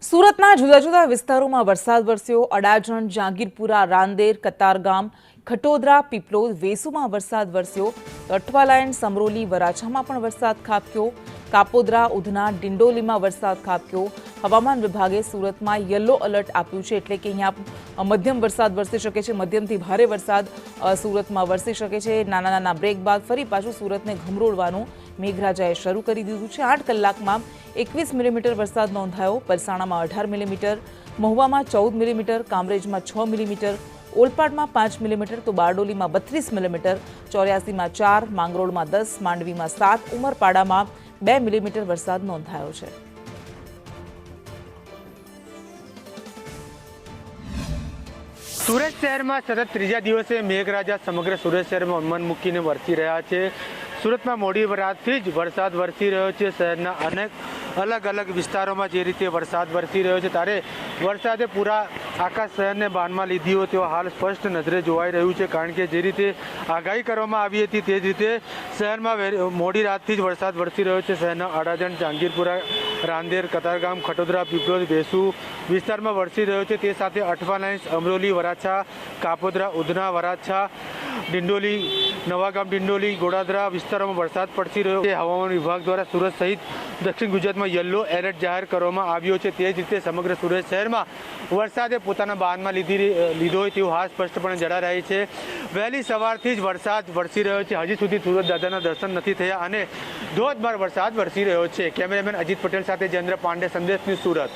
સુરતના જુદા જુદા વિસ્તારોમાં વરસાદ વરસ્યો। અડાજણ, જહાંગીરપુરા, રાંદેર, કતારગામ, ખટોદરા, પીપલોદ, વેસુમાં વરસાદ વરસ્યો। અઠવા લાઇન, સમરોલી, વરાછામાં પણ વરસાદ ખાબક્યો। કાપોદ્રા, ઉધના, ડિંડોલીમાં વરસાદ ખાબક્યો। હવામાન વિભાગે સુરતમાં યલો એલર્ટ આપ્યું છે, એટલે કે અહીંયા મધ્યમ વરસાદ વરસી શકે છે। મધ્યમથી ભારે વરસાદ સુરતમાં વરસી શકે છે। નાના નાના બ્રેક બાદ ફરી પાછું સુરતને ઘમરોળવાનું મેઘરાજાએ શરૂ કરી દીધું છે। 8 કલાકમાં 21 મિલીમીટર વરસાદ નોંધાયો। પલસાણામાં 18 મિલીમીટર, મહુવામાં 14 મિલીમીટર, કામરેજમાં 6 મિલીમીટર, ઓલપાડમાં 5 મિલીમીટર, તો બારડોલીમાં 32 મિલીમીટર, ચોર્યાસીમાં 4, માંગરોળમાં 10, માંડવીમાં 7, ઉમરપાડામાં 2 મિલીમીટર વરસાદ નોંધાયો છે। સુરત શહેરમાં સતત ત્રીજા દિવસે મેઘરાજા સમગ્ર સુરત શહેરમાં મન મૂકીને વરસી રહ્યા છે। સુરતમાં મોડી રાતથી જ વરસાદ વરસી રહ્યો છે। શહેરના અનેક અલગ અલગ વિસ્તારોમાં જે રીતે વરસાદ વરસી રહ્યો છે, ત્યારે વરસાદે પૂરા આખા શહેરને બાનમાં લીધી હોય તેવો હાલ સ્પષ્ટ નજરે જોવાઈ રહ્યું છે। કારણ કે જે રીતે આગાહી કરવામાં આવી હતી તે જ રીતે શહેરમાં મોડી રાતથી જ વરસાદ વરસી રહ્યો છે। શહેરના અડાજણ, જહાંગીરપુરા, રાંદેર, કતારગામ, ખટોદરા, પીપલોદ, વેસુ વિસ્તારમાં વરસી રહ્યો છે। તે સાથે અઠવા લાઇન, અમરોલી, વરાછા, કાપોદ્રા, ઉધના, વરાછા, ડિંડોલી, નવાગામ, ડિંડોલી, ગોડાદરા વિસ્તારોમાં વરસાદ પડતી રહ્યો છે। હવામાન વિભાગ દ્વારા સુરત સહિત દક્ષિણ ગુજરાતમાં યલો એલર્ટ જાહેર કરવામાં આવ્યો છે। તે જ રીતે સમગ્ર સુરત શહેરમાં વરસાદે પોતાના બાનમાં લીધો હોય તેવું હાલ સ્પષ્ટપણે જણાઈ રહી છે। વહેલી સવારથી જ વરસાદ વરસી રહ્યો છે। હજી સુધી સુરત દાદાના દર્શન નથી થયા અને ધોધમાર વરસાદ વરસી રહ્યો છે। કેમેરામેન અજીત પટેલ સાથે જયેન્દ્ર પાંડે, સંદેશ ન્યૂઝ, સુરત।